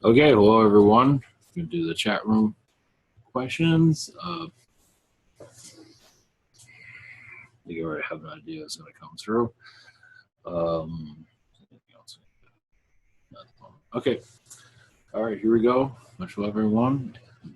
Okay, hello everyone. We can do the chat room questions. I think I already have an idea it's going to come through. Anything else? Okay. All right, here we go. Much love, everyone. And,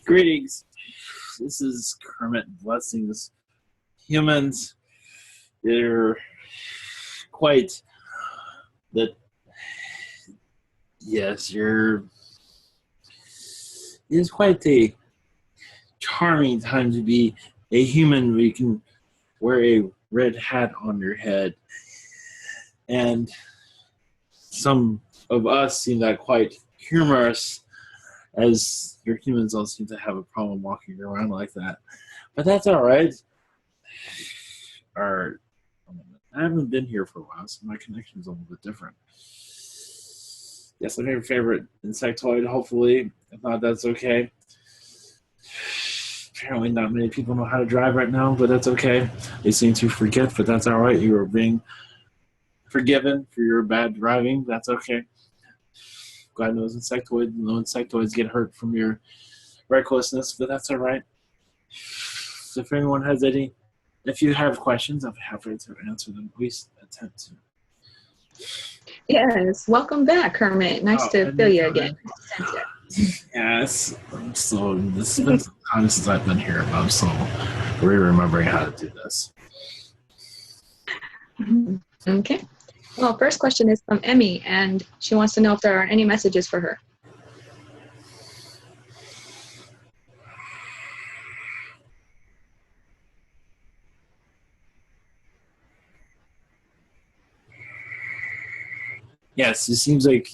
Greetings. This is Kermit Blessings. Humans, they're quite that. Yes, you're. It's quite a charming time to be a human where you can wear a red hat on your head. And some of us seem that quite humorous, as your humans all seem to have a problem walking around like that. But that's all right. I haven't been here for a while, so my connection is a little bit different. Yes, I'm your favorite insectoid, hopefully. If not, that's okay. Apparently not many people know how to drive right now, but that's okay. They seem to forget, but that's all right. You are being forgiven for your bad driving. That's okay. God knows no insectoids get hurt from your recklessness, but that's all right. If anyone has any, if you have questions, I'm happy to answer them. Please attempt to. Yes, welcome back, Kermit. Nice to feel you again. Yes, so this has been some time since I've been here. I'm so remembering how to do this. Okay. Well, first question is from Emmy, and she wants to know if there are any messages for her. Yes, it seems like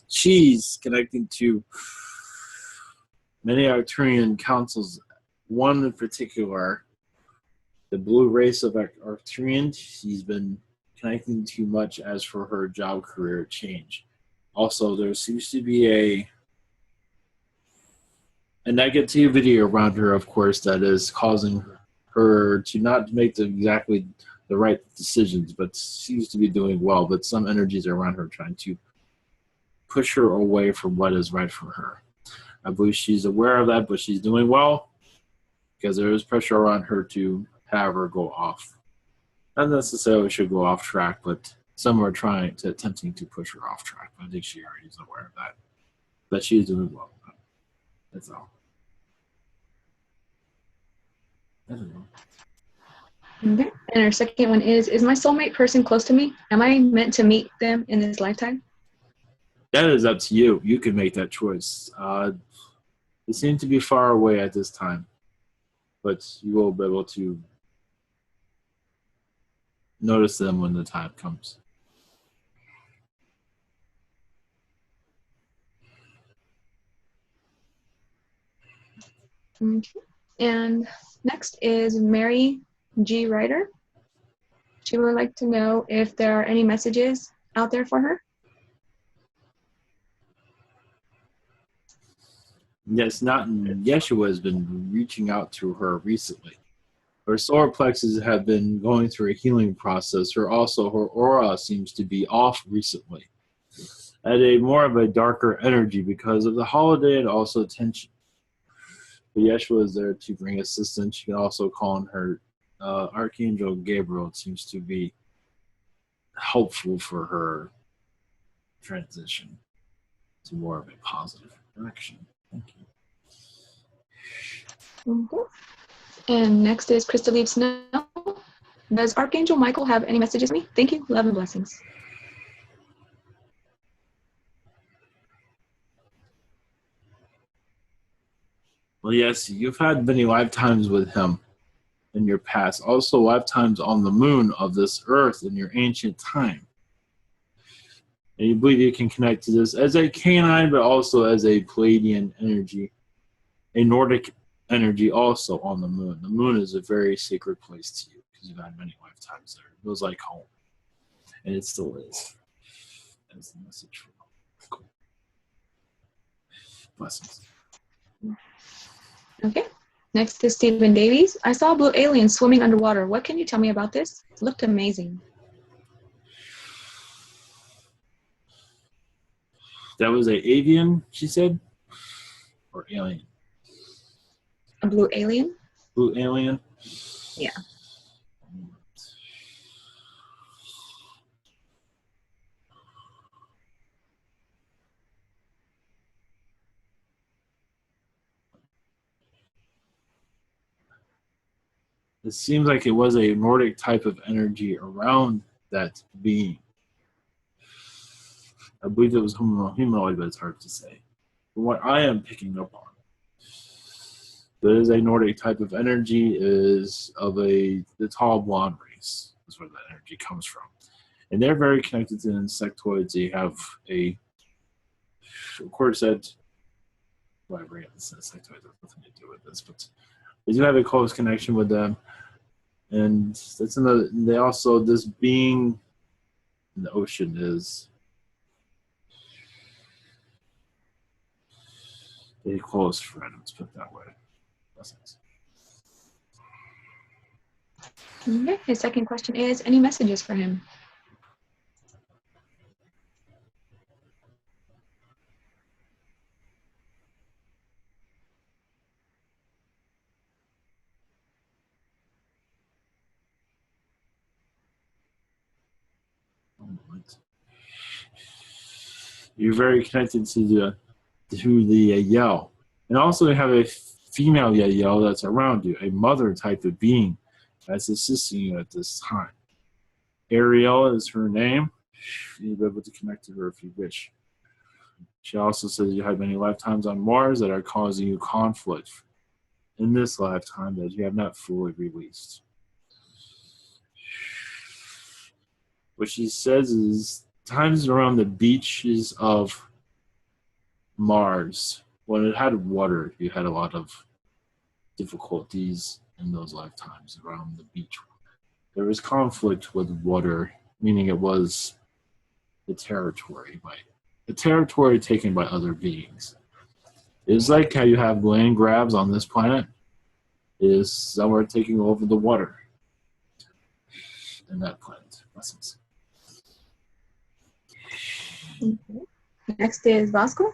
she's connecting to many Arcturian councils. One in particular, the blue race of Arcturian, she's been connecting too much as for her job career change. Also, there seems to be a negativity around her, of course, that is causing her to not make exactly the right decisions, but seems to be doing well. But some energies around her trying to push her away from what is right for her. I believe she's aware of that, but she's doing well because there is pressure around her to have her go off. Not necessarily should go off track, but some are attempting to push her off track. I think she already is aware of that. But she's doing well. That's all. I don't know. Okay. And our second one is my soulmate person close to me? Am I meant to meet them in this lifetime? That is up to you. You can make that choice. They seem to be far away at this time, but you will be able to notice them when the time comes. Okay. And next is Mary G. Ryder. She would like to know if there are any messages out there for her. Yes, not Yeshua has been reaching out to her recently. Her solar plexus have been going through a healing process. Her aura seems to be off recently, at a more of a darker energy because of the holiday and also tension. But Yeshua is there to bring assistance. You can also call on her Archangel Gabriel. It seems to be helpful for her transition to more of a positive direction. Thank you. And next is Crystal Snow. Does Archangel Michael have any messages for me? Thank you. Love and blessings. Well, yes, you've had many lifetimes with him in your past. Also, lifetimes on the moon of this earth in your ancient time. And you believe you can connect to this as a canine, but also as a Pleiadian energy, a Nordic energy also on the moon. The moon is a very sacred place to you because you've had many lifetimes there. It was like home. And it still is. That's the message for you. Cool. Blessings. Okay. Next is Stephen Davies. I saw a blue alien swimming underwater. What can you tell me about this? It looked amazing. That was a avian, she said? Or alien? A blue alien? Blue alien? Yeah. It seems like it was a Nordic type of energy around that being. I believe it was humanoid, but it's hard to say. From what I am picking up on, there is a Nordic type of energy, is of the tall blonde race. That's where that energy comes from. And they're very connected to insectoids. They have of course, that, well, I bring up this insectoid has nothing to do with this, but they do have a close connection with them. And that's another, they also, this being in the ocean is a close friend, let's put it that way. Blessings. Okay. His second question is, any messages for him? You're very connected to the Yell. And also you have a female Yell that's around you, a mother type of being that's assisting you at this time. Ariel is her name. You'll be able to connect to her if you wish. She also says you have many lifetimes on Mars that are causing you conflict in this lifetime that you have not fully released. What she says is times around the beaches of Mars, when it had water, you had a lot of difficulties in those lifetimes around the beach. There was conflict with water, meaning it was the territory taken by other beings. It's like how you have land grabs on this planet. It is somewhere taking over the water in that planet. Lessons. Okay. Next is Vasco.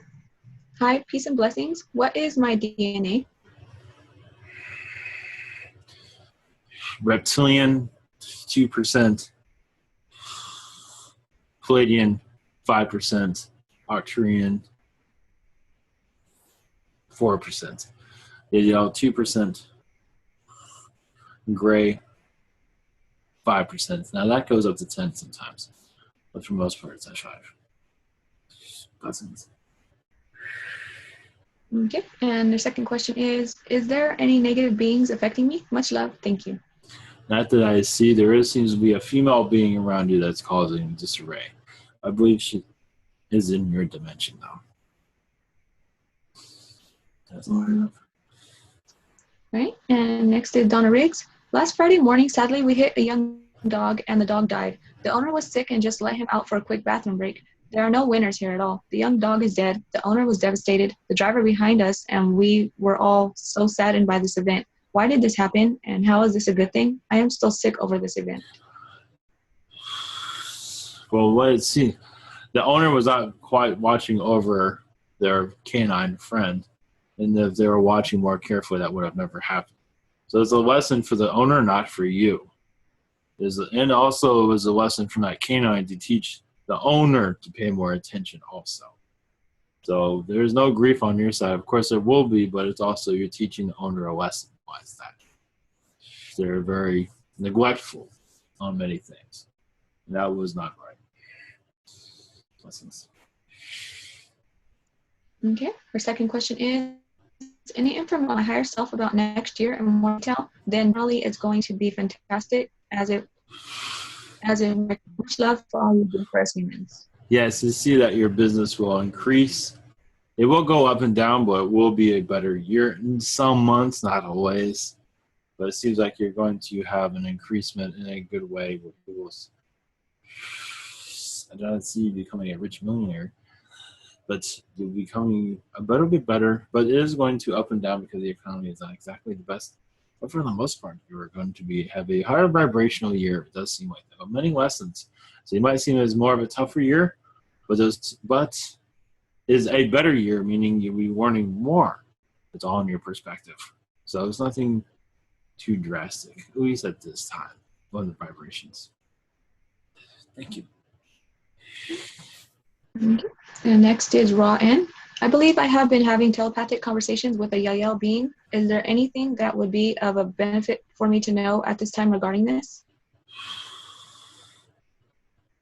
Hi, peace and blessings. What is my DNA? Reptilian, 2%. Pleiadian, 5%. Arcturian, 4%. Yell, 2%. Gray, 5%. Now that goes up to 10 sometimes, but for most part it's at 5. Blessings. Okay. And the second question is there any negative beings affecting me? Much love. Thank you. Not that I see. There seems to be a female being around you that's causing disarray. I believe she is in your dimension, though. That's all I have. Right? And next is Donna Riggs. Last Friday morning, sadly, we hit a young dog and the dog died. The owner was sick and just let him out for a quick bathroom break. There are no winners here at all. The young dog is dead. The owner was devastated. The driver behind us, and we were all so saddened by this event. Why did this happen, and how is this a good thing? I am still sick over this event. Well, let's see. The owner was not quite watching over their canine friend, and if they were watching more carefully, that would have never happened. So it's a lesson for the owner, not for you. And also it was a lesson from that canine to teach the owner to pay more attention also. So there's no grief on your side. Of course there will be, but it's also you're teaching the owner a lesson. Why is that? They're very neglectful on many things. And that was not right. Lessons. Okay. Our second question is, any info on my higher self about next year and more detail? Then probably it's going to be fantastic, as in much love for all you do for us humans. Yes, you see that your business will increase. It will go up and down, but it will be a better year in some months, not always. But it seems like you're going to have an increasement in a good way. I don't see you becoming a rich millionaire, but you're becoming a little bit better. But it is going to up and down because the economy is not exactly the best. But for the most part, you're going to have a higher vibrational year. It does seem like that. But many lessons. So you might seem as more of a tougher year, but is a better year, meaning you'll be learning more. It's all in your perspective. So it's nothing too drastic, at least at this time, on the vibrations. Thank you. And next is Raw N. I believe I have been having telepathic conversations with a Yael being. Is there anything that would be of a benefit for me to know at this time regarding this?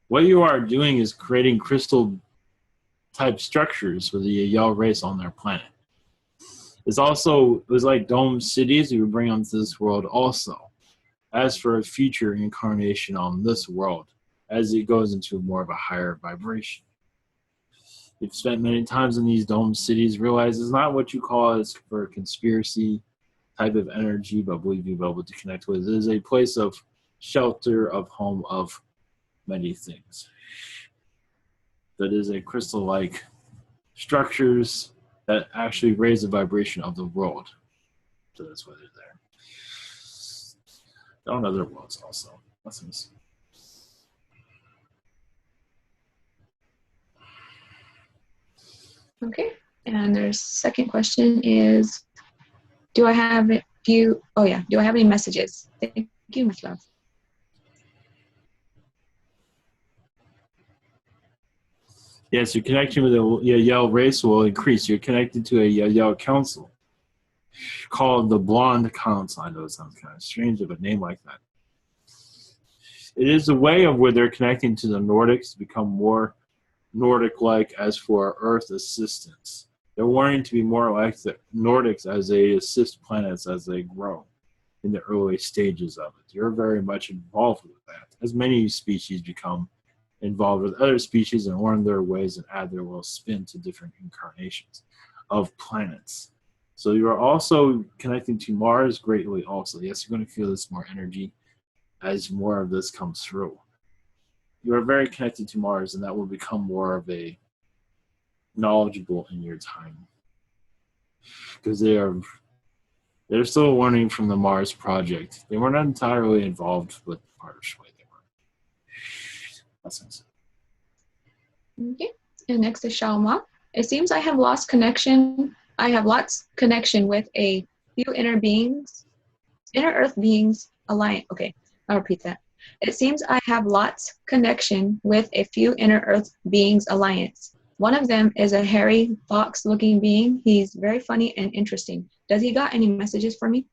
What you are doing is creating crystal type structures for the Yael race on their planet. It was like dome cities you would bring onto this world also. As for a future incarnation on this world, as it goes into more of a higher vibration. You've spent many times in these dome cities, realize it's not what you call as for a conspiracy type of energy, but believe you'll be able to connect with. It is a place of shelter, of home, of many things. That is a crystal-like structures that actually raise the vibration of the world. So that's why they're there. On other worlds also. Lessons. Okay. And their second question is, do I have any messages? Thank you, much love. Yes, your connection with the Yael race will increase. You're connected to a Yael council called the Blonde Council. I know it sounds kind of strange of a name like that. It is a way of where they're connecting to the Nordics to become more Nordic-like as for Earth assistance. They're wanting to be more like the Nordics as they assist planets as they grow in the early stages of it. You're very much involved with that, as many species become involved with other species and learn their ways and add their little spin to different incarnations of planets. So you are also connecting to Mars greatly also. Yes, you're going to feel this more energy as more of this comes through. You are very connected to Mars, and that will become more of a knowledgeable in your time. Because they're still learning from the Mars project. They were not entirely involved with the partially. They were. Lessons. Okay. And next is Shalma. It seems I have lost connection. I have lost connection with a few inner Earth beings alliance. Okay, I'll repeat that. It seems I have lots connection with a few inner Earth beings alliance. One of them is a hairy fox-looking being. He's very funny and interesting. Does he got any messages for me?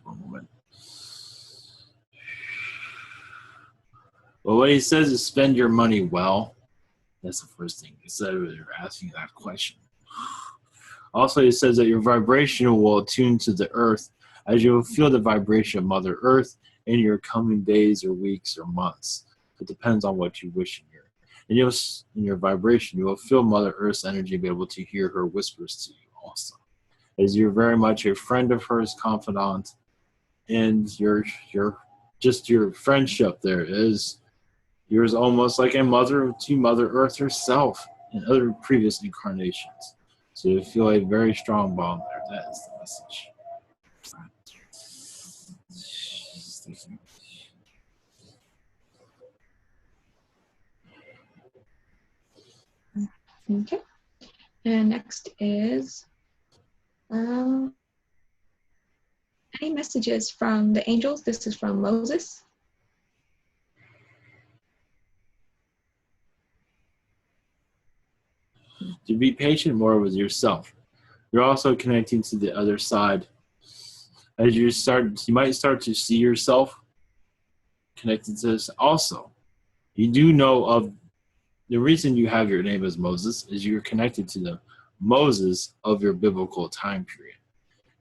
One moment. Well, what he says is spend your money well. That's the first thing. Instead of asking that question. Also, he says that your vibration will attune to the earth as you will feel the vibration of Mother Earth in your coming days or weeks or months. It depends on what you wish in your And in your vibration, you will feel Mother Earth's energy and be able to hear her whispers to you also. As you're very much a friend of hers, confidant, and your friendship there is yours almost like a mother to Mother Earth herself in other previous incarnations. So you feel a very strong bond there. That is the message. Okay. And next is any messages from the angels? This is from Moses. To be patient more with yourself. You're also connecting to the other side. As you might start to see yourself connected to this. Also, you do know of the reason you have your name as Moses is you're connected to the Moses of your biblical time period,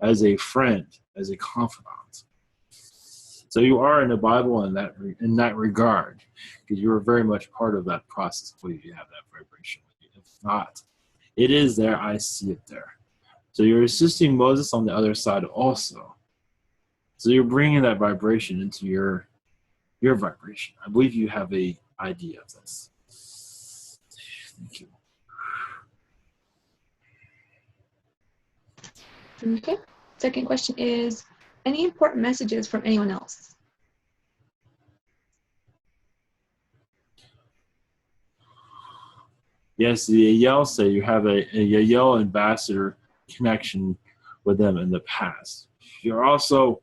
as a friend, as a confidant. So you are in the Bible in that regard, because you are very much part of that process. I believe you have that vibration. If not, it is there. I see it there. So you're assisting Moses on the other side also. So you're bringing that vibration into your vibration. I believe you have a idea of this. Thank you. Okay. Second question is, any important messages from anyone else? Yes, the Yael say you have a Yael ambassador connection with them in the past. You're also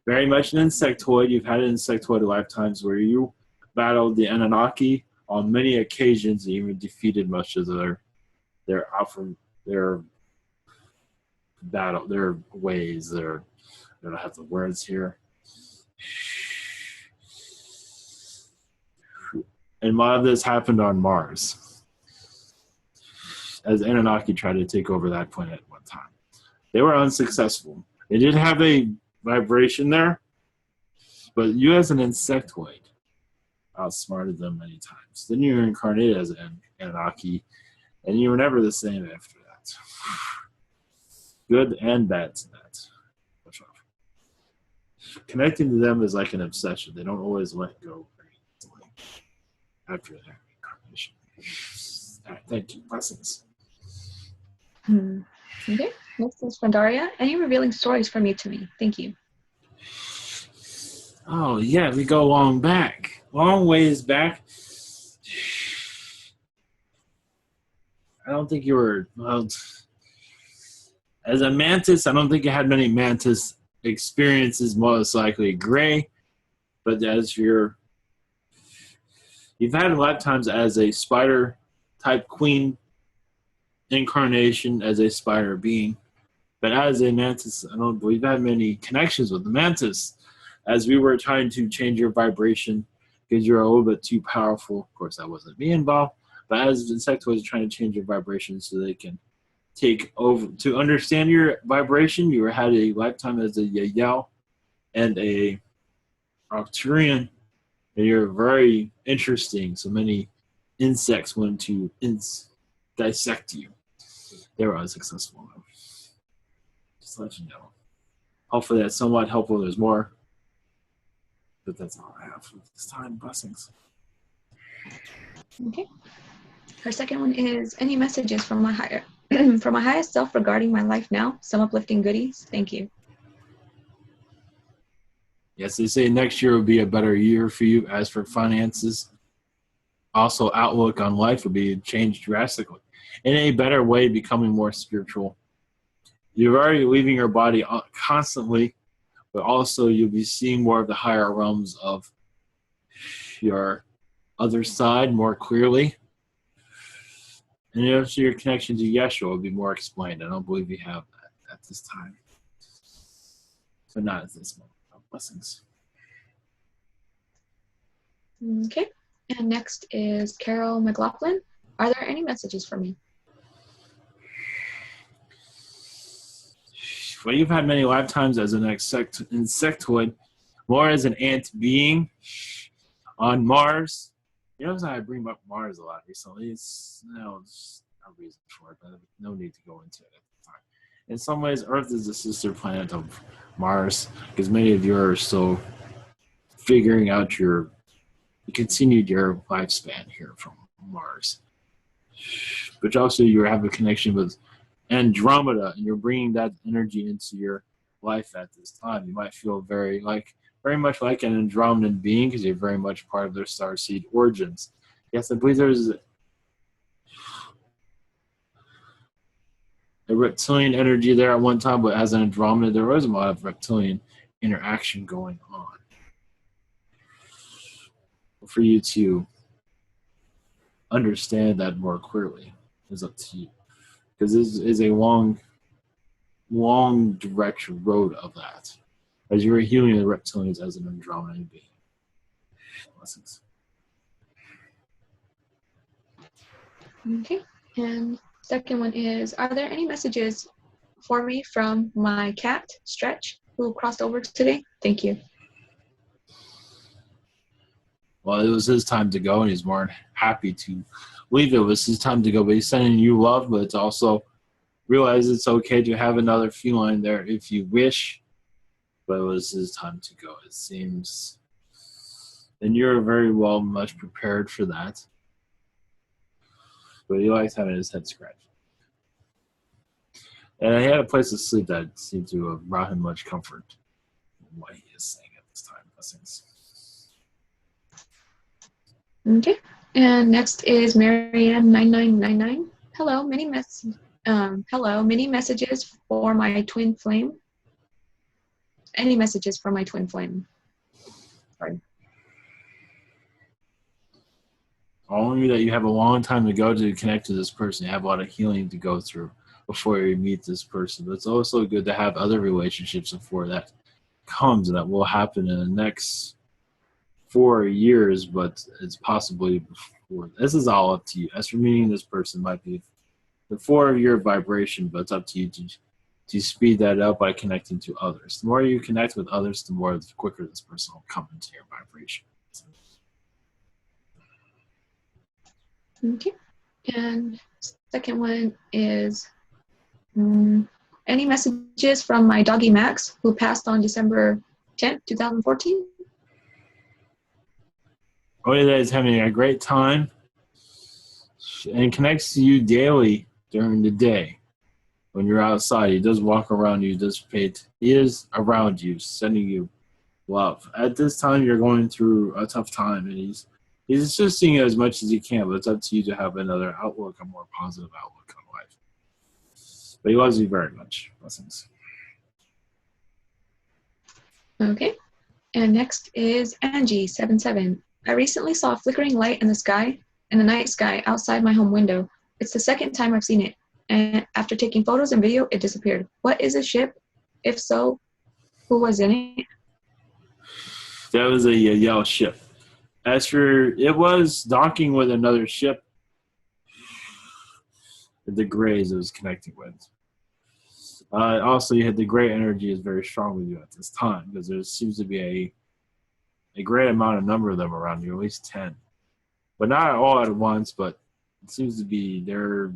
very much an insectoid. You've had insectoid lifetimes where you battled the Anunnaki on many occasions and even defeated much of their battle, their ways. I don't have the words here. And a lot of this happened on Mars, as Anunnaki tried to take over that planet at one time. They were unsuccessful. They did have a vibration there, but you as an insectoid outsmarted them many times. Then you were incarnated as an Anunnaki, and you were never the same after that. Good and bad to that. Connecting to them is like an obsession. They don't always let go very easily after their incarnation. All right, thank you. Blessings. Okay. Next is from Daria. Any revealing stories from you to me? Thank you. Oh, yeah, we go long ways back. I don't think you were, well, as a mantis, I don't think you had many mantis experiences, most likely gray, but as you've had lifetimes as a spider type queen incarnation, as a spider being, but as a mantis, I don't believe I had many connections with the mantis, as we were trying to change your vibration because you're a little bit too powerful. Of course, that wasn't me involved, but as insectoids trying to change your vibration so they can take over. To understand your vibration, you had a lifetime as a Yael and a Arcturian, and you're very interesting. So many insects wanted to dissect you. They were unsuccessful, though. Just to let you know. Hopefully that's somewhat helpful. There's more, but that's all I have for this time. Blessings. Okay. Her second one is, any messages from my highest self regarding my life now? Some uplifting goodies. Thank you. Yes, they say next year will be a better year for you. As for finances, also outlook on life will be changed drastically in a better way, becoming more spiritual. You're already leaving your body constantly, but also you'll be seeing more of the higher realms of your other side more clearly. And also your connection to Yeshua will be more explained. I don't believe you have that at this time. But not at this moment. Blessings. Okay. And next is Carol McLaughlin. Are there any messages for me? Well, you've had many lifetimes as an insectoid, more as an ant being on Mars, You notice how I bring up Mars a lot recently. It's just no reason for it, but no need to go into it at the time. In some ways, Earth is the sister planet of Mars because many of you are still figuring out you continued your lifespan here from Mars. But also you have a connection with Andromeda, and you're bringing that energy into your life at this time. You might feel very much like an Andromedan being because you're very much part of their starseed origins. Yes, I believe there's a reptilian energy there at one time, but as an Andromeda, there was a lot of reptilian interaction going on. For you to understand that more clearly is up to you, because this is a long direct road of that as you were healing the reptilians as an Andromedan being. Blessings. Okay. And second one is, are there any messages for me from my cat, Stretch, who crossed over today? Thank you. Well, it was his time to go, and he's more than happy to leave. It was his time to go, but he's sending you love, but it's also realize it's okay to have another feline there if you wish, but it was his time to go, it seems. And you're very well much prepared for that. But he likes having his head scratched. And he had a place to sleep that seemed to have brought him much comfort in what he is saying at this time. Blessings. Okay. And next is Marianne9999. Hello, many messages for my twin flame. Any messages for my twin flame? Sorry. Only that you have a long time to go to connect to this person. You have a lot of healing to go through before you meet this person. But it's also good to have other relationships before that comes, and that will happen in the next 4 years, but it's possibly before. This is all up to you. As for meeting this person, might be the 4-year vibration, but it's up to you to speed that up by connecting to others. The more you connect with others, the quicker this person will come into your vibration. Okay. And second one is any messages from my doggy Max, who passed on December 10th, 2014? Oida is having a great time and connects to you daily during the day. When you're outside, he does walk around you, he is around you, sending you love. At this time, you're going through a tough time, and he's just seeing it as much as he can, but it's up to you to have another outlook, a more positive outlook on life. But he loves you very much. Blessings. Okay. And next is Angie77. I recently saw a flickering light in the night sky outside my home window. It's the second time I've seen it. And after taking photos and video, it disappeared. What is a ship? If so, who was in it? That was a Yell ship. As for, it was docking with another ship, the Greys it was connecting with. Also, you had the Grey energy is very strong with you at this time, because there seems to be a great number of them around you, at least 10. But not all at once, but it seems to be they're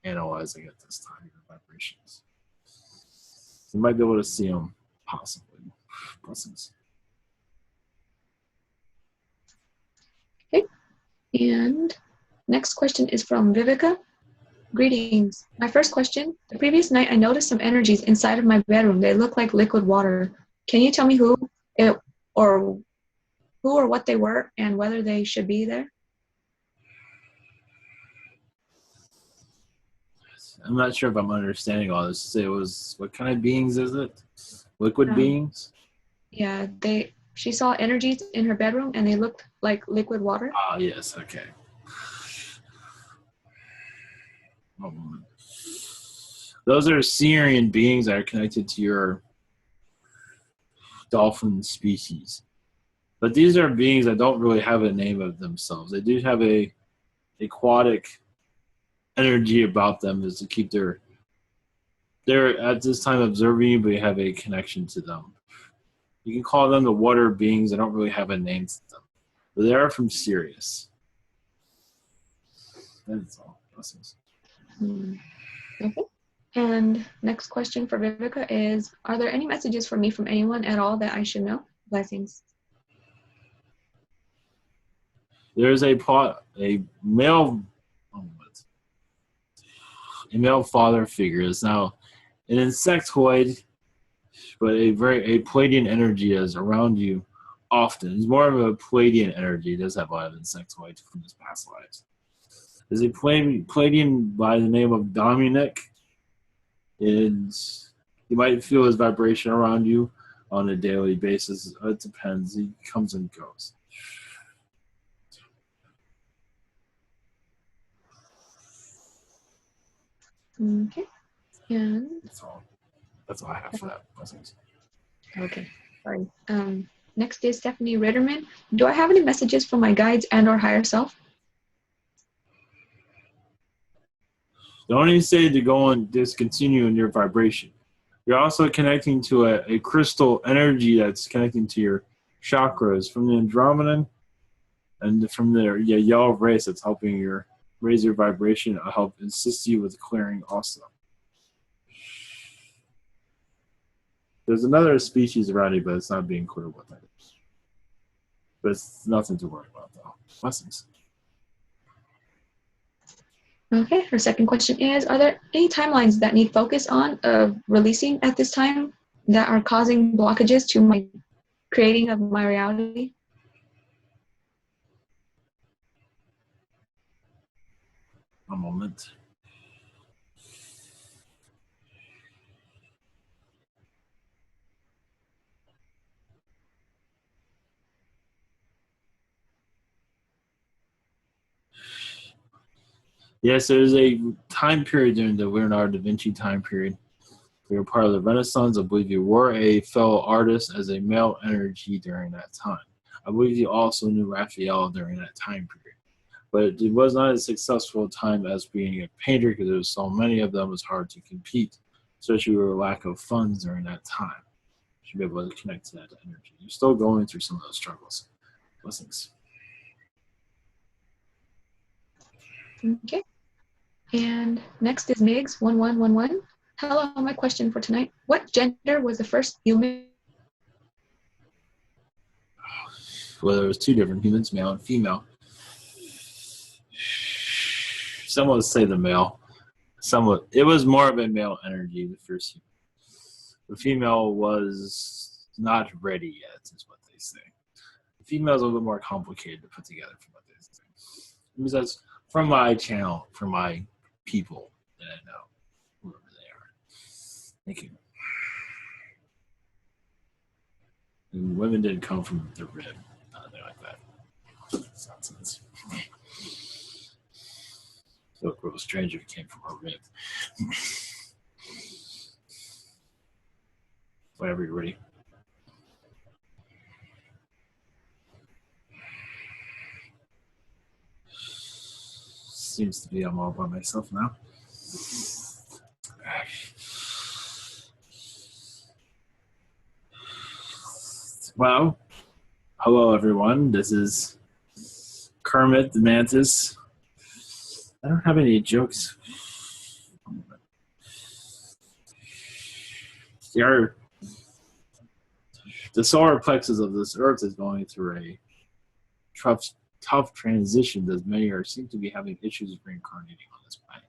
analyzing at this time your vibrations. You might be able to see them, possibly. Blessings. Okay. And next question is from Vivica. Greetings. My first question, the previous night I noticed some energies inside of my bedroom. They look like liquid water. Can you tell me who or what they were and whether they should be there? I'm not sure if I'm understanding all this. It was, what kind of beings is it? Liquid beings? Yeah, she saw energies in her bedroom and they looked like liquid water. Ah, yes, okay. Those are Syrian beings that are connected to your dolphin species. But these are beings that don't really have a name of themselves. They do have a aquatic energy about them, is to keep they're at this time observing you, but you have a connection to them. You can call them the water beings. They don't really have a name to them. But they are from Sirius. That's all. Blessings. Okay. And next question for Vivica is, are there any messages for me from anyone at all that I should know? Blessings. There's a male father figure. It's now an insectoid, but a Pleiadian energy is around you often. It's more of a Pleiadian energy. It does have a lot of insectoids from his past lives. There's a Pleiadian by the name of Dominic, and you might feel his vibration around you on a daily basis. It depends. He comes and goes. Okay. And That's all I have for that. Blessings. Okay. Sorry. Next is Stephanie Ritterman. Do I have any messages for my guides and or higher self? Don't even say to go and discontinue in your vibration. You're also connecting to a crystal energy that's connecting to your chakras from the Andromedan and from the yellow race that's helping raise your vibration. I'll help assist you with clearing also. There's another species around you, but it's not being clear what that is. But it's nothing to worry about, though. Blessings. Okay, her second question is, are there any timelines that need focus on releasing at this time that are causing blockages to my creating of my reality? A moment. Yes, there's a time period during the Leonardo da Vinci time period. You were part of the Renaissance. I believe you were a fellow artist as a male energy during that time. I believe you also knew Raphael during that time period. But it was not a successful time as being a painter because there was so many of them. It was hard to compete, especially with a lack of funds during that time. You should be able to connect to that energy. You're still going through some of those struggles. Blessings. Okay. And next is Migs1111. Hello, my question for tonight. What gender was the first human? Well, there was two different humans, male and female. Some would say the male. It was more of a male energy, the first human. The female was not ready yet, is what they say. The female is a little bit more complicated to put together from what they say. Because that's from my channel, from my people that I know, whoever they are. Thank you. And women didn't come from the rib, nothing like that. That's nonsense. So it was strange if it came from her rib. Whenever you're ready. Seems to be I'm all by myself now. Well, hello everyone. This is Kermit the Mantis. I don't have any jokes. The solar plexus of this Earth is going through a tough transition that many seem to be having issues reincarnating on this planet.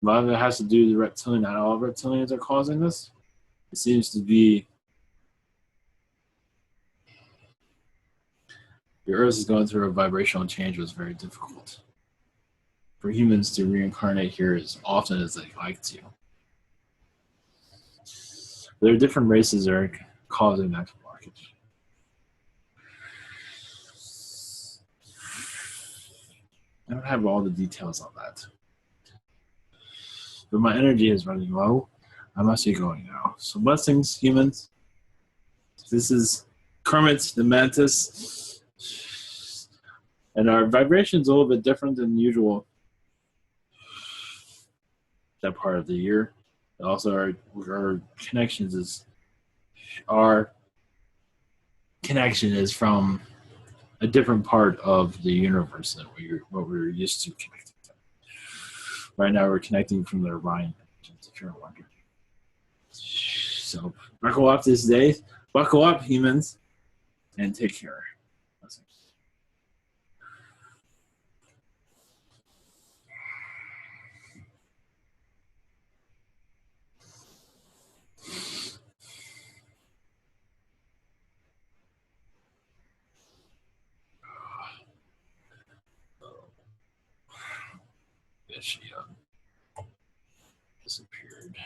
A lot of it has to do with the reptilian. Not all reptilians are causing this. It seems to be the Earth is going through a vibrational change that's very difficult for humans to reincarnate here as often as they like to. There are different races that are causing that blockage. I don't have all the details on that. But my energy is running low. I must be going now. So blessings, humans. This is Kermit the Mantis. And our vibration's a little bit different than usual that part of the year. Also, our connection is from a different part of the universe than what we're used to connecting to. right now we're connecting from the Orion, if you're wondering. So buckle up this day. Buckle up, humans, and take care. Yeah, she disappeared.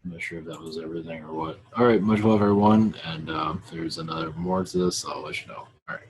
I'm not sure if that was everything or what. All right, much love, everyone. And if there's another more to this, I'll let you know. All right.